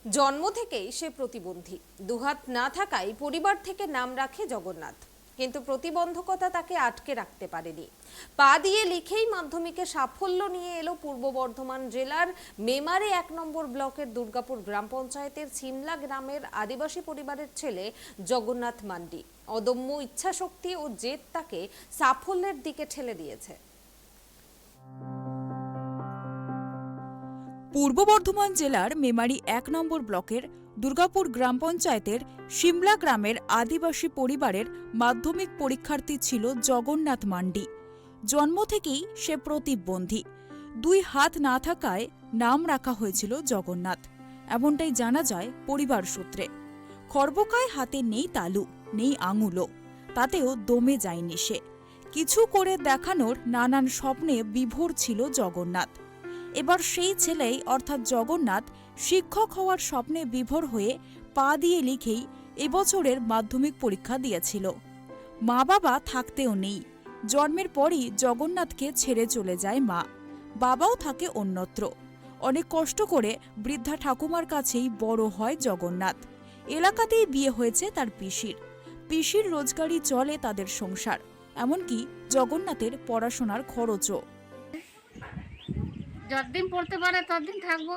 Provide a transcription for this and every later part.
জন্ম থেকেই সে প্রতিবন্ধী। দুহাত না থাকায় পরিবার থেকে নাম রাখে জগন্নাথ, কিন্তু প্রতিবন্ধকতা তাকে আটকে রাখতে পারেনি। পা দিয়ে লিখেই মাধ্যমিকে সাফল্য নিয়ে এলো পূর্ব বর্ধমান জেলার মেমারি 1 নম্বর ব্লকের দুর্গাপুর গ্রাম পঞ্চায়েতের সিমলা গ্রামের আদিবাসী পরিবারের ছেলে জগন্নাথ মান্ডি। অদম্য ইচ্ছাশক্তি ও জেদ তাকে সাফল্যের দিকে ঠেলে দিয়েছে। পূর্ব বর্ধমান জেলার মেমারি 1 নম্বর ব্লকের দুর্গাপুর গ্রাম পঞ্চায়েতের সিমলা গ্রামের আদিবাসী পরিবারের মাধ্যমিক পরীক্ষার্থী ছিল জগন্নাথ মান্ডি। জন্ম থেকেই সে প্রতিবন্ধী। 2 হাত না থাকায় নাম রাখা হয়েছিল জগন্নাথ, এমনটাই জানা যায় পরিবার সূত্রে। খর্বকায় হাতে নেই তালু, নেই আঙুলও, তাতেও দমে যায়নি সে। কিছু করে দেখানোর নানান স্বপ্নে বিভোর ছিল জগন্নাথ। এবার সেই ছেলেই অর্থাৎ জগন্নাথ শিক্ষক হওয়ার স্বপ্নে বিভোর হয়ে পা দিয়ে লিখেই এবছরের মাধ্যমিক পরীক্ষা দিয়েছিল। মা বাবা থাকতেও নেই। জন্মের পরই জগন্নাথকে ছেড়ে চলে যায় মা, বাবাও থাকে অন্যত্র। অনেক কষ্ট করে বৃদ্ধা ঠাকুমার কাছেই বড় হয় জগন্নাথ। এলাকাতেই বিয়ে হয়েছে তার পিসির রোজগারি চলে তাদের সংসার, এমনকি জগন্নাথের পড়াশোনার খরচও। যতদিন পড়তে পারে ততদিন থাকবো।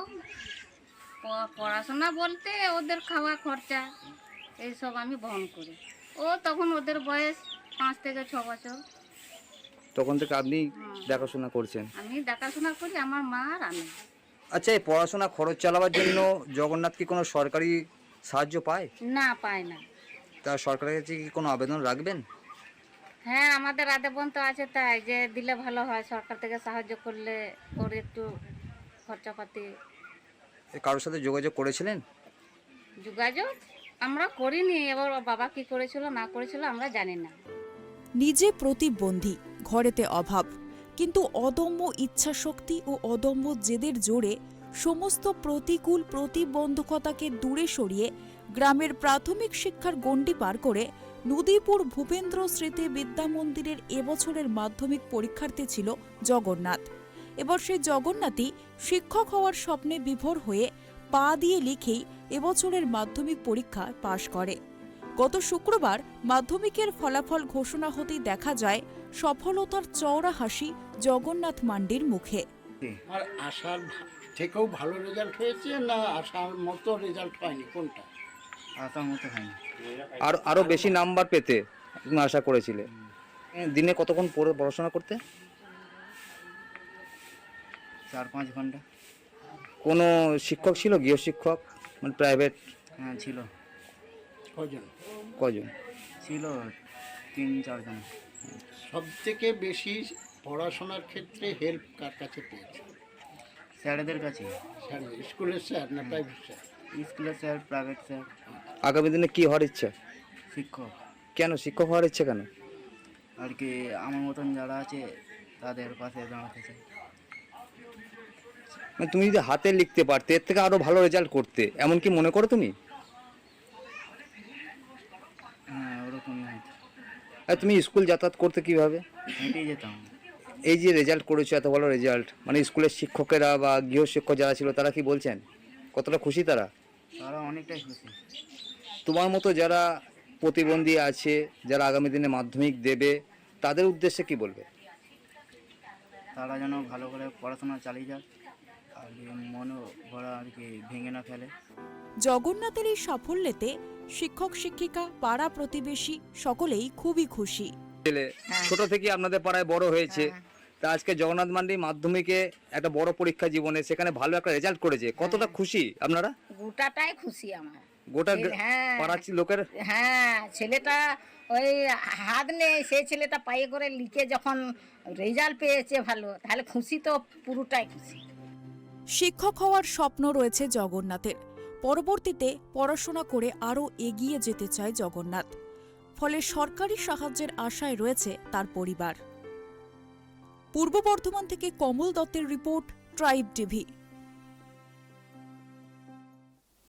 পড়াশোনা বলতে ওদের খাওয়া খরচা এইসব আমি বহন করি। তখন ওদের বয়স 5 থেকে 6 বছর। তখন থেকে আপনি দেখাশোনা করছেন? আমি দেখাশোনা করি, আমার মা আর আমি। আচ্ছা, এই পড়াশোনা খরচ চালাবার জন্য জগন্নাথ কি কোনো সরকারি সাহায্য পায়? না, পায় না। তা সরকারের কাছে কি কোনো আবেদন রাখবেন? হ্যাঁ, আমাদের আবেদন তো আছে, তাই যে দিলে ভালো হয়। সরকার থেকে সাহায্য করলে ওর একটু খরচাপাতি। কারোর সাথে যোগাযোগ করেছিলেন? যোগাযোগ আমরা করিনি। এবার বাবা কি করেছিল না করেছিল আমরা জানি না। নিজে প্রতিবন্ধী, ঘরেতে অভাব, কিন্তু অদম্য ইচ্ছাশক্তি ও অদম্য জেদের জোরে সমস্ত প্রতিকূল প্রতিবন্ধকতাকে দূরে সরিয়ে গ্রামের প্রাথমিক শিক্ষার গণ্ডি পার করে নদীপুর ভূপেন্দ্র স্মৃতি বিদ্যা মন্দিরের এবছরের মাধ্যমিক পরীক্ষার্থী ছিল জগন্নাথ। এবার সেই জগন্নাথই শিক্ষক হওয়ার স্বপ্নে বিভোর হয়ে পা দিয়ে লিখেই এবছরের মাধ্যমিক পরীক্ষা পাশ করে। গত শুক্রবার মাধ্যমিকের ফলাফল ঘোষণা হতেই দেখা যায় সফলতার চওড়া হাসি জগন্নাথ মান্ডির মুখে। আর আশার থেকেও ভালো রেজাল্ট হয়েছে না আশার মতো রেজাল্ট হয়নি? কোনটা? আশার মতো হয়নি। আরো বেশি নাম্বার পেতে তুমি আশা করেছিলে। দিনে কতক্ষণ পড়াশোনা করতে? 4-5 ঘন্টা। কোনো শিক্ষক ছিল, গৃহশিক্ষক মানে প্রাইভেট? হ্যাঁ ছিল। কজন ছিল? 3-4 জন। সব থেকে বেশি পড়াশোনার ক্ষেত্রে হেল্প কার কাছে পেয়েছে? স্যারদের কাছে। স্যার, স্কুলের স্যার না প্রাইভেট স্যার? স্কুলের স্যার, প্রাইভেট স্যার। আগামী দিনে কি হওয়ার ইচ্ছা? শিক্ষক। কেন শিক্ষক হওয়ার ইচ্ছা কেন? আর কি আমার মতন যারা আছে তাদের পাশে দাঁড়াতে চাই। মানে তুমি যদি হাতে লিখতে পারতে এর থেকে আরো ভালো রেজাল্ট করতে, এমন কি মনে করো তুমি? হ্যাঁ, ওরকমই হয়তো। আর তুমি স্কুল যাতায়াত করতে কিভাবে? হেঁটেই যেতাম। এই যে রেজাল্ট করেছো, এত ভালো রেজাল্ট, মানে স্কুলের শিক্ষকেরা বা গৃহশিক্ষক যারা ছিল তারা কি বলছেন? কতটা খুশি তারা? তারা অনেকটাই খুশি। তোমার মতো যারা প্রতিবন্ধী আছে, যারা আগামী দিনে মাধ্যমিক দেবে, তাদের উদ্দেশ্যে কি বলবে? তারা যেন ভালো করে পড়াশোনা চালিয়ে যাক, আর মনও ভরা আর কি ভেঙে না ফেলে। জগন্নাথের এই সাফল্যেতে শিক্ষক শিক্ষিকা, পাড়া প্রতিবেশী সকলেই খুবই খুশি। ছোট থেকে আপনাদের পাড়ায় বড় হয়েছে, তা আজকে জগন্নাথ মান্ডি মাধ্যমিকে একটা বড় পরীক্ষা জীবনে, সেখানে ভালো একটা রেজাল্ট করেছে, কতটা খুশি আপনারা? গোটাটাই খুশি আমার। গোটা হ্যাঁ, পাড়ার লোকের। হ্যাঁ, ছেলেটা ওই হাত নেই, সেই ছেলেটা পায়ে করে লিখে যখন রেজাল্ট পেয়েছে ভালো, তাহলে খুশি তো পুরোটাই খুশি। শিক্ষক হওয়ার স্বপ্ন রয়েছে জগন্নাথের। পরবর্তীতে পড়াশোনা করে আরও এগিয়ে যেতে চায় জগন্নাথ। ফলে সরকারি সাহায্যের আশায় রয়েছে তার পরিবার। পূর্ব বর্ধমান থেকে কমল দত্তের রিপোর্ট, ট্রাইব টিভি।